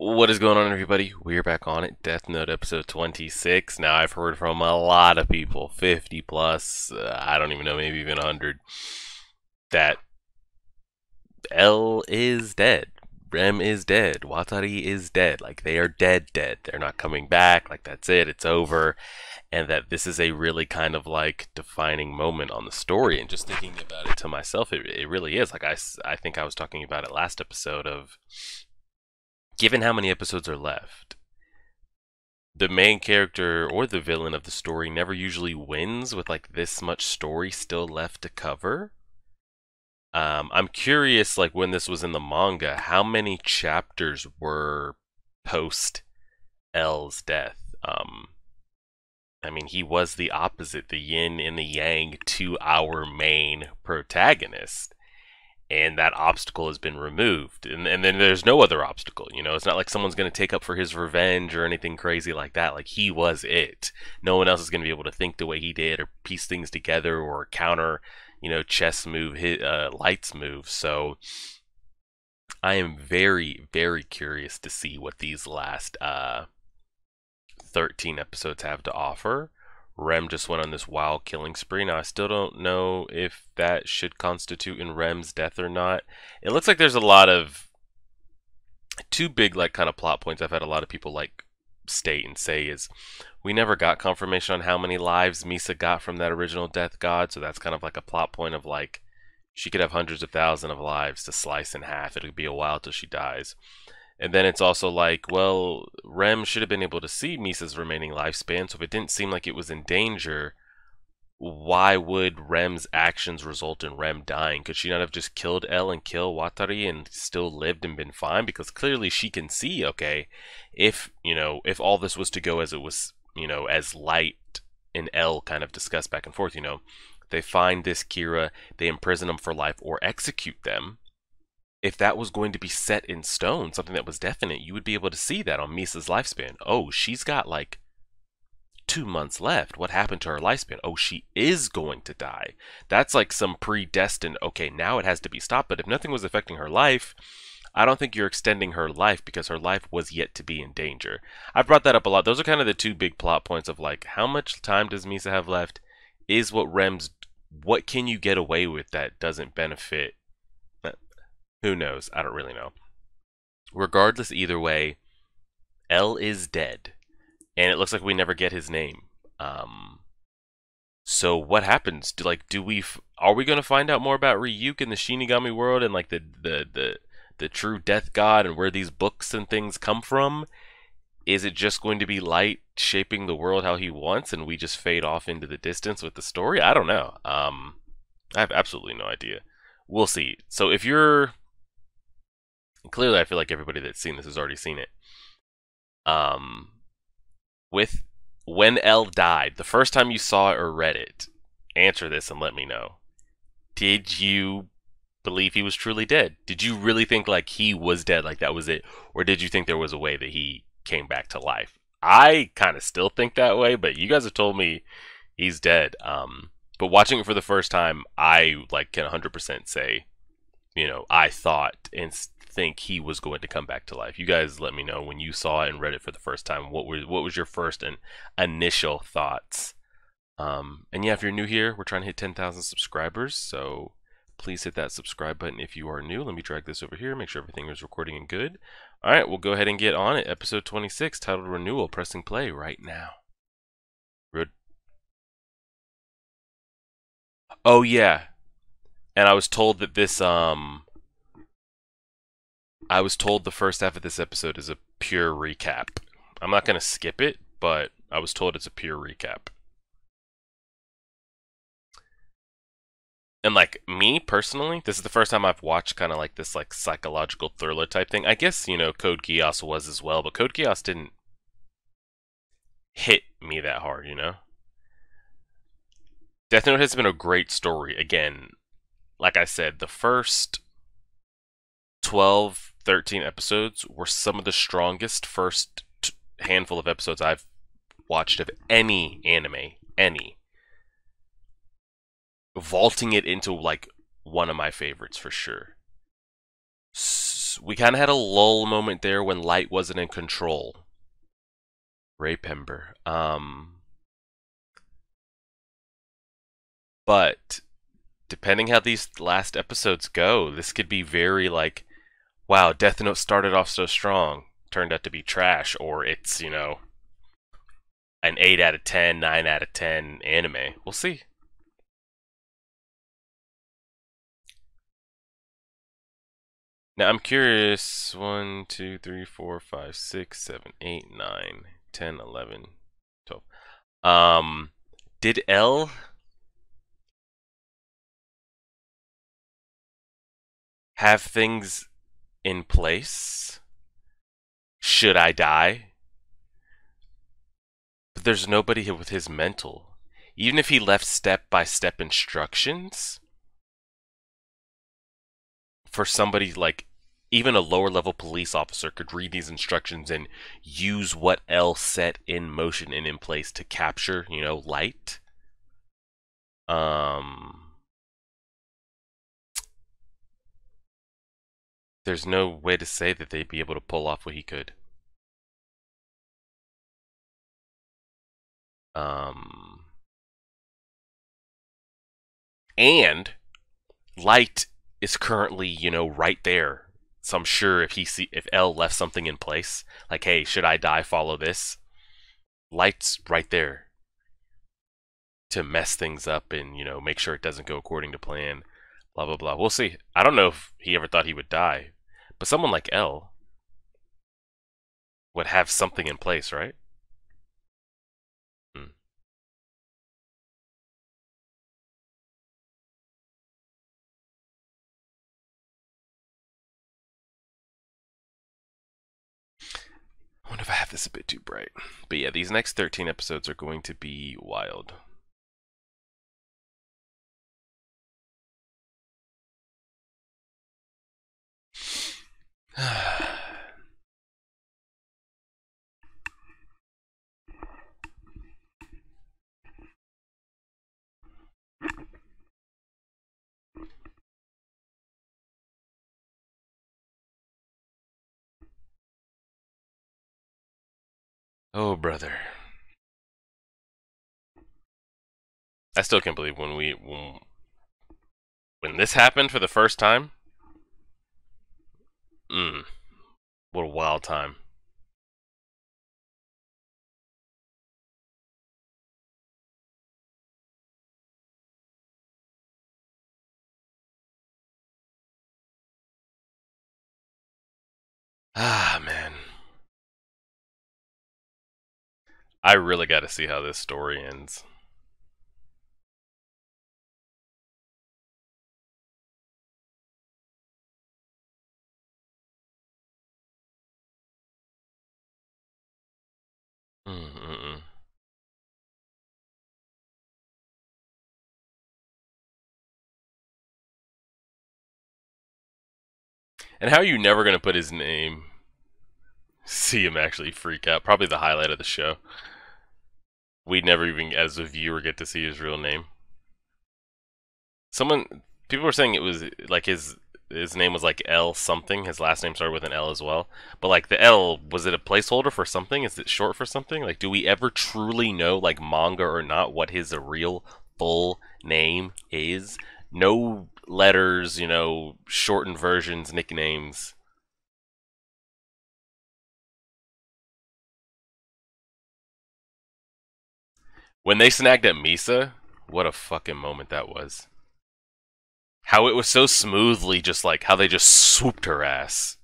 What is going on, everybody? We're back on it. Death Note episode 26. Now, I've heard from a lot of people, 50 plus, I don't even know, maybe even 100, that L is dead. Rem is dead. Watari is dead. Like, they are dead, dead. They're not coming back. Like, that's it. It's over. And that this is a really kind of like defining moment on the story. And just thinking about it to myself, it really is. Like, I think I was talking about it last episode of given how many episodes are left, the main character or the villain of the story never usually wins with like this much story still left to cover. I'm curious, like when this was in the manga, how many chapters were post L's death? I mean, he was the opposite, the yin and the yang to our main protagonist. And that obstacle has been removed. And then there's no other obstacle, you know? It's not like someone's going to take up for his revenge or anything crazy like that. Like, he was it. No one else is going to be able to think the way he did or piece things together or counter, you know, chess move, hit, lights move. So I am very, very curious to see what these last 13 episodes have to offer. Rem just went on this wild killing spree. Now, I still don't know if that should constitute in Rem's death or not. It looks like there's a lot of two big, like, kind of plot points I've had a lot of people, like, state and say is we never got confirmation on how many lives Misa got from that original death god, so that's kind of like a plot point of, like, she could have hundreds of thousands of lives to slice in half. It'll be a while till she dies. And then it's also like, well, Rem should have been able to see Misa's remaining lifespan, so if it didn't seem like it was in danger, why would Rem's actions result in Rem dying? Could she not have just killed L and killed Watari and still lived and been fine? Because clearly she can see, okay, if, you know, if all this was to go as it was, you know, as Light and L kind of discussed back and forth, you know, they find this Kira, they imprison them for life or execute them. If that was going to be set in stone, something that was definite, you would be able to see that on Misa's lifespan. Oh, she's got like 2 months left. What happened to her lifespan? Oh, she is going to die. That's like some predestined, okay, now it has to be stopped. But if nothing was affecting her life, I don't think you're extending her life because her life was yet to be in danger. I've brought that up a lot. Those are kind of the two big plot points of like, how much time does Misa have left? Is what can you get away with that doesn't benefit? Who knows? I don't really know. Regardless, either way, L is dead, and it looks like we never get his name. So what happens? Are we gonna find out more about Ryuk in the Shinigami world and like the true Death God and where these books and things come from? Is it just going to be Light shaping the world how he wants, and we just fade off into the distance with the story? I don't know. I have absolutely no idea. We'll see. So if you're clearly, I feel like everybody that's seen this has already seen it. With when L died, the first time you saw it or read it, answer this and let me know. Did you believe he was truly dead? Did you really think like he was dead, like that was it? Or did you think there was a way that he came back to life? I kind of still think that way, but you guys have told me he's dead. But watching it for the first time, I like can 100% say, you know, I thought and think he was going to come back to life. You guys let me know when you saw it and read it for the first time. What was your first and initial thoughts? And yeah, if you're new here, we're trying to hit 10,000 subscribers, so please hit that subscribe button if you are new. Let me drag this over here, make sure everything is recording and good. All right, we'll go ahead and get on it. Episode 26, titled Renewal, pressing play right now. Good. Oh yeah, and I was told that this I was told the first half of this episode is a pure recap. I'm not going to skip it, but I was told it's a pure recap. And like me personally, this is the first time I've watched kind of like this like psychological thriller type thing. I guess, you know, Code Geass was as well, but Code Geass didn't hit me that hard, you know? Death Note has been a great story. Again, like I said, the first 12, 13 episodes were some of the strongest first handful of episodes I've watched of any anime. Any. Vaulting it into like one of my favorites for sure. we kind of had a lull moment there when Light wasn't in control. Ray Pember. But depending how these last episodes go, this could be very like, wow, Death Note started off so strong, turned out to be trash, or it's, an 8 out of 10, 9 out of 10 anime. We'll see. Now I'm curious. 1, 2, 3, 4, 5, 6, 7, 8, 9, 10, 11, 12. Did L have things in place? Should I die? But there's nobody with his mental. Even if he left step-by-step instructions for somebody like even a lower level police officer could read these instructions and use what L set in motion and in place to capture, Light. There's no way to say that they'd be able to pull off what he could. And Light is currently, right there. So I'm sure if L left something in place, like, hey, should I die? Follow this. Light's right there to mess things up and, make sure it doesn't go according to plan. Blah, blah, blah. We'll see. I don't know if he ever thought he would die. But someone like L would have something in place, right? Hmm. I wonder if I have this a bit too bright. But yeah, these next 13 episodes are going to be wild. Oh, brother. I still can't believe when this happened for the first time. What a wild time. Ah, man. I really got to see how this story ends. Mm-mm. And how are you never going to put his name? See him actually freak out. Probably the highlight of the show. We'd never even, as a viewer, get to see his real name. People were saying it was like his name was like L something. His last name started with an L as well. But like the L, was it a placeholder for something? Is it short for something? Like, do we ever truly know, like manga or not, what his real full name is? No letters, shortened versions, nicknames. When they snagged at Misa, what a fucking moment that was. How it was so smoothly, just like how they just swooped her ass.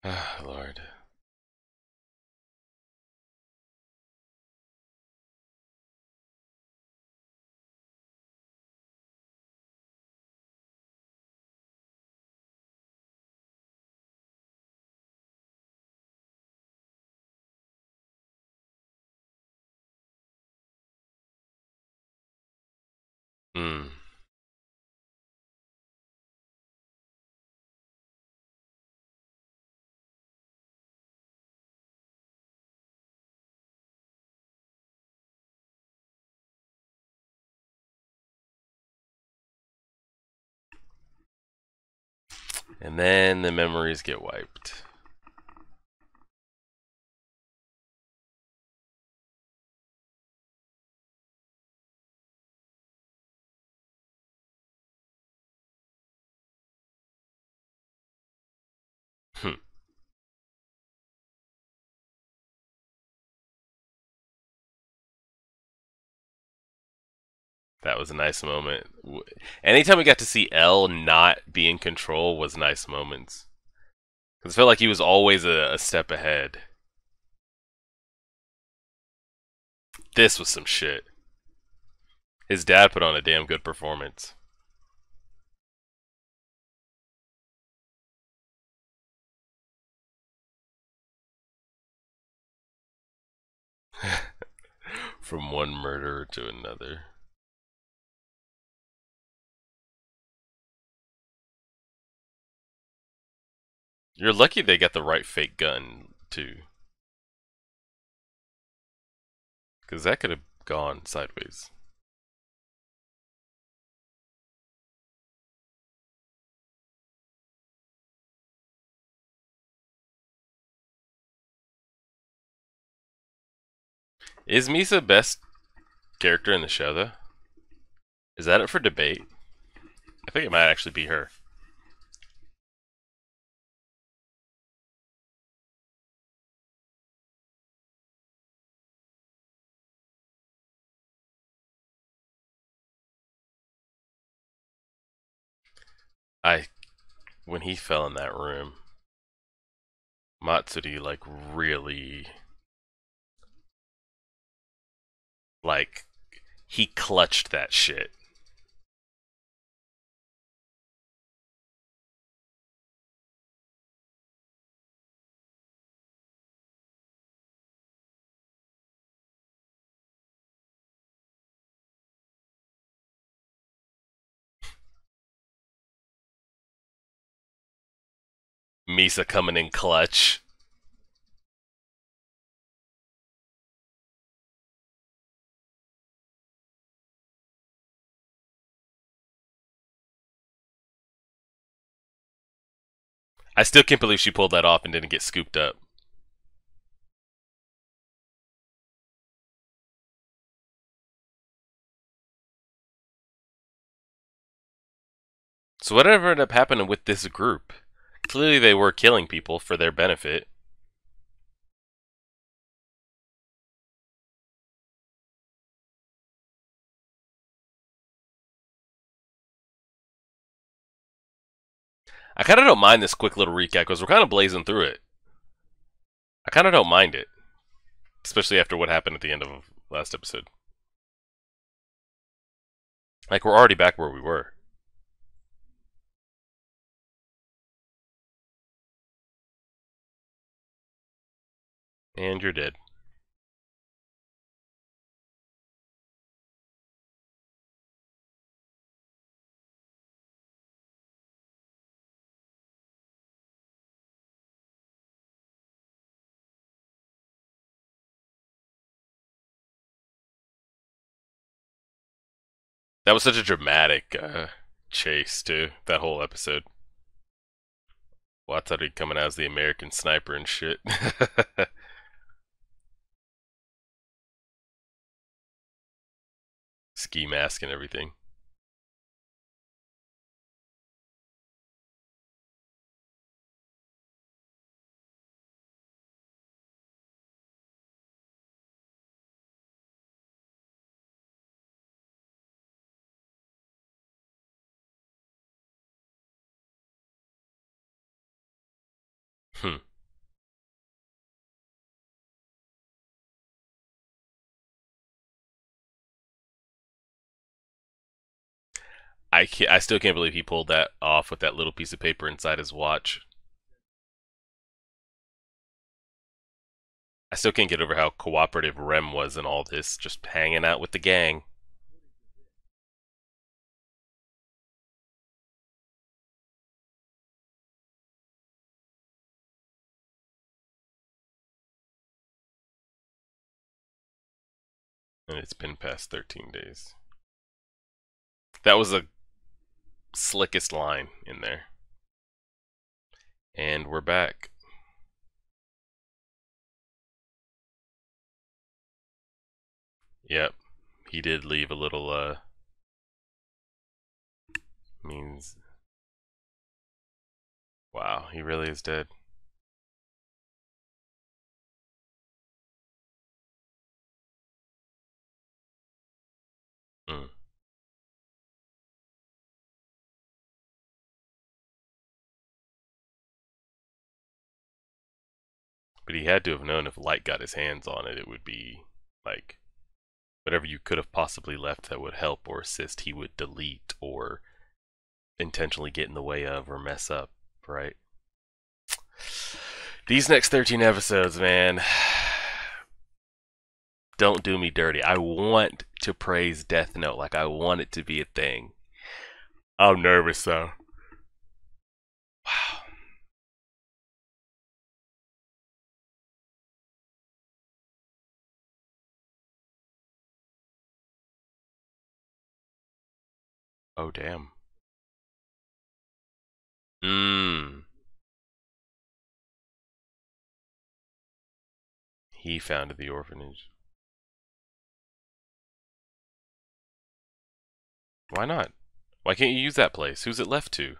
Ah, Lord. Hmm. And then the memories get wiped. That was a nice moment. Anytime we got to see L not be in control was nice moments. Because it felt like he was always a step ahead. This was some shit. His dad put on a damn good performance. From one murderer to another. You're lucky they got the right fake gun, too. Because that could have gone sideways. Is Misa best character in the show, though? Is that up for debate? I think it might actually be her. I when he fell in that room, Matsuri like really like he clutched that shit. Misa coming in clutch. I still can't believe she pulled that off and didn't get scooped up. So whatever ended up happening with this group? Clearly they were killing people for their benefit. I kind of don't mind this quick little recap because we're kind of blazing through it. I kind of don't mind it, especially after what happened at the end of last episode. Like we're already back where we were. And you're dead. That was such a dramatic chase, too. That whole episode. Watari coming out as the American sniper and shit. Ski mask and everything. Hmm. I still can't believe he pulled that off with that little piece of paper inside his watch. I still can't get over how cooperative Rem was in all this, just hanging out with the gang. And it's been past 13 days. That was the slickest line in there. And we're back. Yep. He did leave a little, means... Wow, he really is dead. Mm. But he had to have known if Light got his hands on it, it would be, like, whatever you could have possibly left that would help or assist, he would delete or intentionally get in the way of or mess up, right? These next 13 episodes, man, don't do me dirty. I want to praise Death Note, like I want it to be a thing. I'm nervous though. Wow. Oh damn. Mmm. He founded the orphanage. Why not? Why can't you use that place? Who's it left to?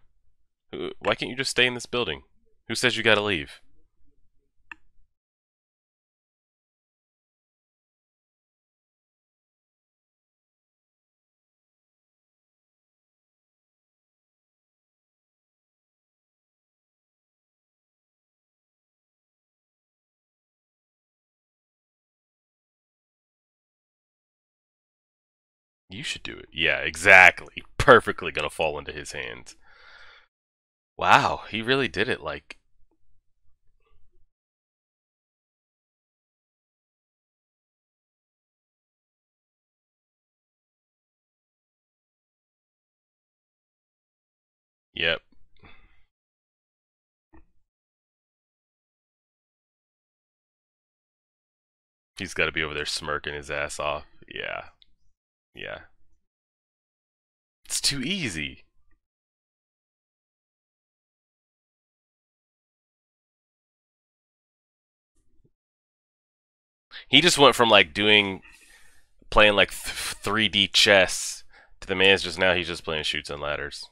Why can't you just stay in this building? Who says you gotta leave? You should do it. Yeah, exactly. Perfectly gonna fall into his hands. Wow, he really did it. Like, yep. He's got to be over there smirking his ass off. Yeah, yeah. It's too easy. He just went from like playing like 3D chess to the man's just now he's just playing shoots and ladders.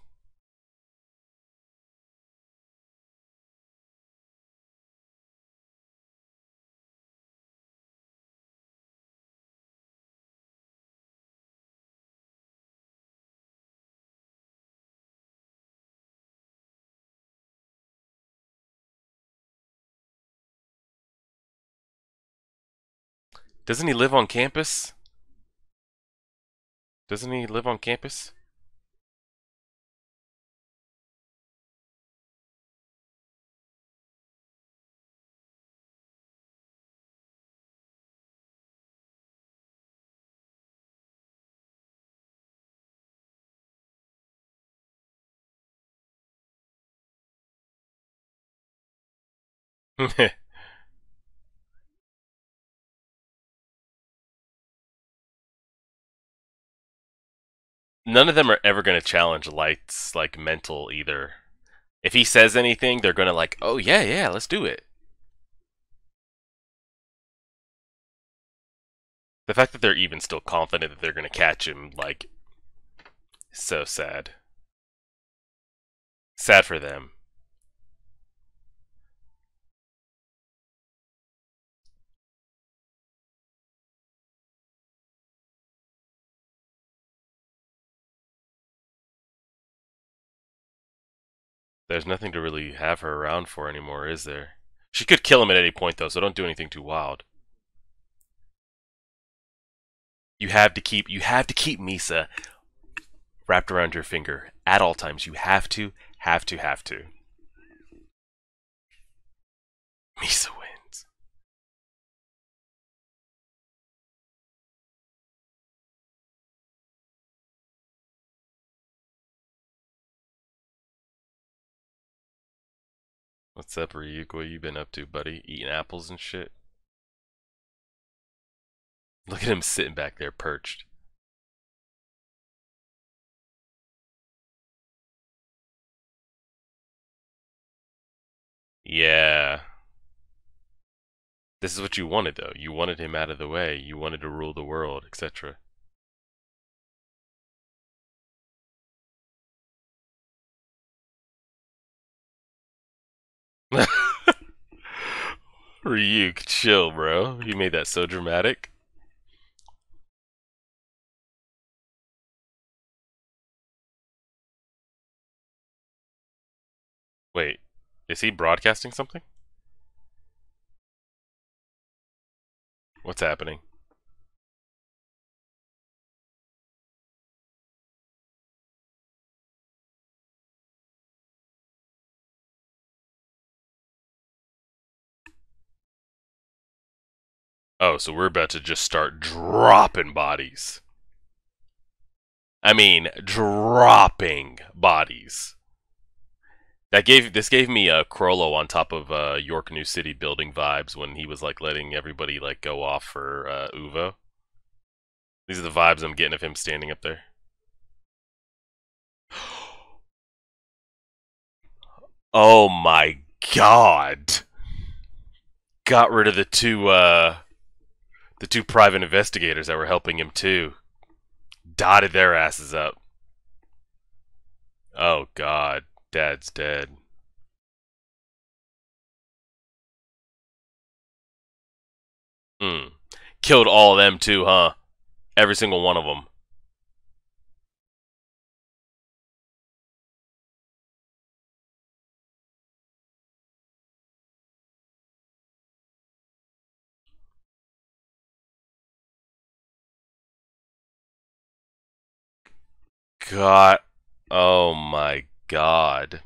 Doesn't he live on campus? Doesn't he live on campus? None of them are ever going to challenge Light's like mental either. If he says anything, they're going to like, "Oh yeah, yeah, let's do it." The fact that they're even still confident that they're going to catch him, like, so sad. Sad for them. There's nothing to really have her around for anymore, is there? She could kill him at any point, though, so don't do anything too wild. You have to keep Misa wrapped around your finger at all times. You have to. Misa wins. What's up, Ryuk? What you been up to, buddy? Eating apples and shit? Look at him sitting back there perched. Yeah. This is what you wanted, though. You wanted him out of the way. You wanted to rule the world, etc. Ryuk, chill, bro. You made that so dramatic. Wait, is he broadcasting something? What's happening? Oh, so we're about to just start dropping bodies. I mean, dropping bodies. This gave me a Crollo on top of York New City building vibes when he was like letting everybody like go off for Uvo. These are the vibes I'm getting of him standing up there. Oh my god! Got rid of the two private investigators that were helping him too. Dotted their asses up. Oh god, Dad's dead. Hmm. Killed all of them too, huh? Every single one of them. God. Oh my god.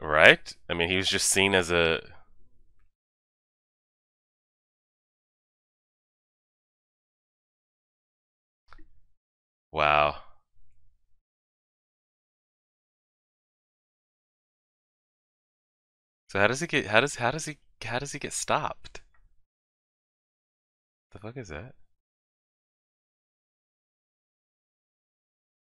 Right? I mean, he was just seen as a. Wow. So how does he get? How does he get stopped? The fuck is that?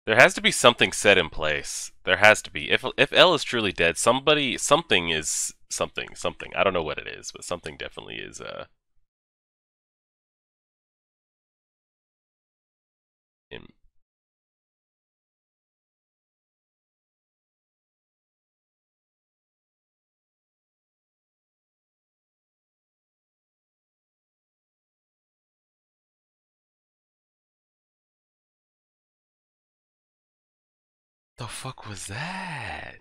There has to be something set in place. There has to be. If L is truly dead, something is something. I don't know what it is, but something definitely is. In, the fuck was that?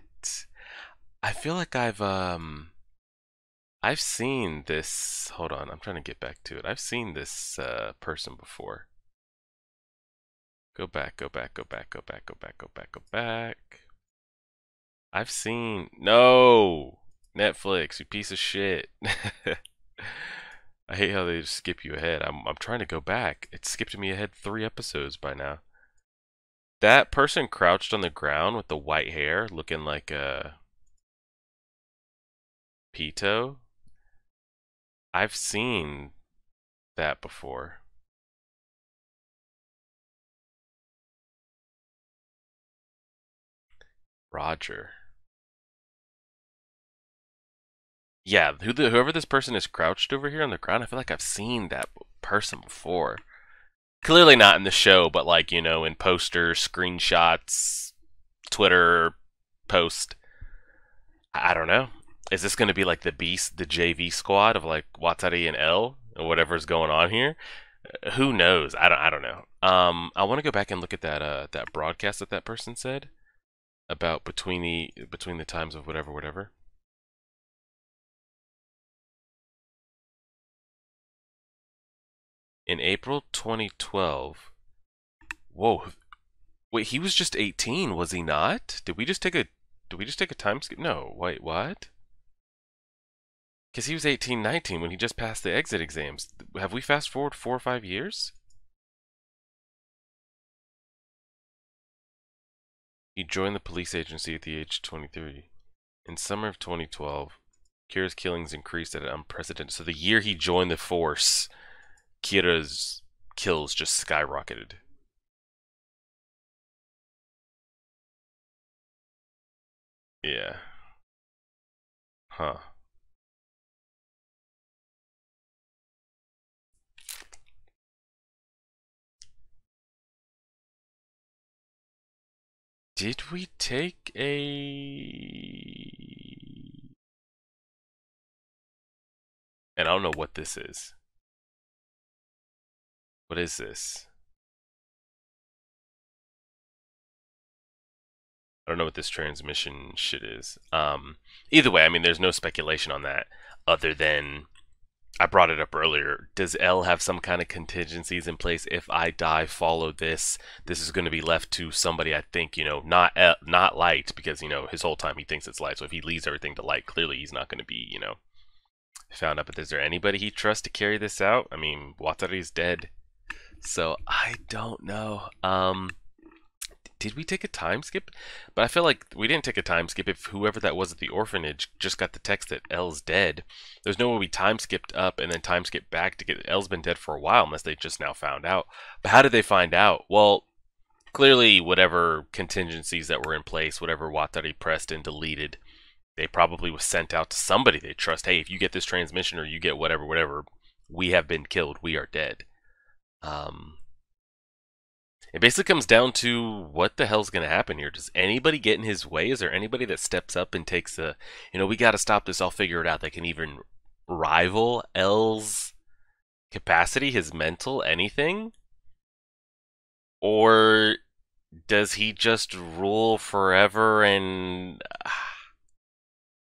I feel like I've seen this. Hold on, I'm trying to get back to it. I've seen this person before. Go back, go back, go back, go back, go back, go back, go back. I've seen no Netflix, you piece of shit. I hate how they just skip you ahead. I'm trying to go back. It skipped me ahead 3 episodes by now. That person crouched on the ground with the white hair, looking like a Pito. I've seen that before. Roger. Yeah, whoever this person is crouched over here on the ground, I feel like I've seen that person before. Clearly not in the show, but like, in posters, screenshots, Twitter post. I don't know. Is this going to be like the JV squad of like Watari and L or whatever's going on here? Who knows? I don't know. I want to go back and look at that broadcast that person said about between the times of whatever. In April 2012. Whoa. Wait, he was just 18, was he not? Did we just take a time skip? No. Wait, what? Because he was 18, 19 when he just passed the exit exams. Have we fast forward 4 or 5 years? He joined the police agency at the age of 23. In summer of 2012, Kira's killings increased at an unprecedented. So the year he joined the force, Kira's kills just skyrocketed. Yeah. Huh. Did we take a... And I don't know what this is. What is this? I don't know what this transmission shit is. Either way, I mean, there's no speculation on that other than I brought it up earlier. Does L have some kind of contingencies in place? If I die, follow this. This is going to be left to somebody. I think not Light, because his whole time he thinks it's Light. So if he leaves everything to Light, clearly he's not going to be found out. But is there anybody he trusts to carry this out? I mean, Watari's dead, so I don't know. Did we take a time skip? But I feel like we didn't take a time skip if whoever that was at the orphanage just got the text that L's dead. There's no way we time skipped up and then time skipped back to get L's been dead for a while unless they just now found out. But how did they find out? Well, clearly whatever contingencies that were in place, whatever Watari pressed and deleted, they probably was sent out to somebody they trust. Hey, if you get this transmission or you get whatever, we have been killed. We are dead. It basically comes down to what the hell's going to happen here. Does anybody get in his way? Is there anybody that steps up and takes a, we got to stop this, I'll figure it out. They can even rival L's capacity, his mental, anything? Or does he just rule forever and...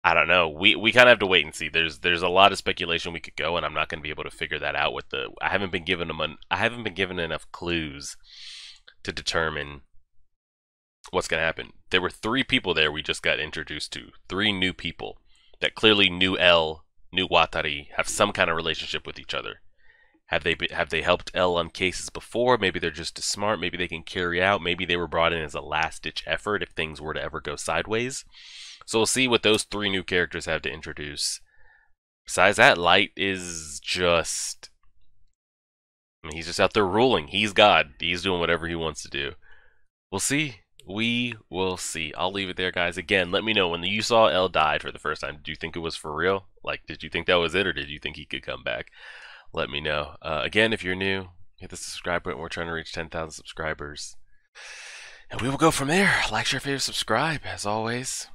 I don't know. We kind of have to wait and see. There's a lot of speculation we could go, and I'm not going to be able to figure that out with the... I haven't been given enough clues to determine what's going to happen. There were 3 people there we just got introduced to. 3 new people that clearly knew L, knew Watari, have some kind of relationship with each other. Have they helped L on cases before? Maybe they're just as smart. Maybe they can carry out. Maybe they were brought in as a last-ditch effort if things were to ever go sideways. So we'll see what those 3 new characters have to introduce. Besides that, Light is just... I mean, he's just out there ruling. He's God. He's doing whatever he wants to do. We'll see. We will see. I'll leave it there, guys. Again, let me know when you saw L died for the first time. Did you think it was for real? Like, did you think that was it, or did you think he could come back? Let me know. Again, if you're new, hit the subscribe button. We're trying to reach 10,000 subscribers. And we will go from there. Like, share, favorite, subscribe, as always.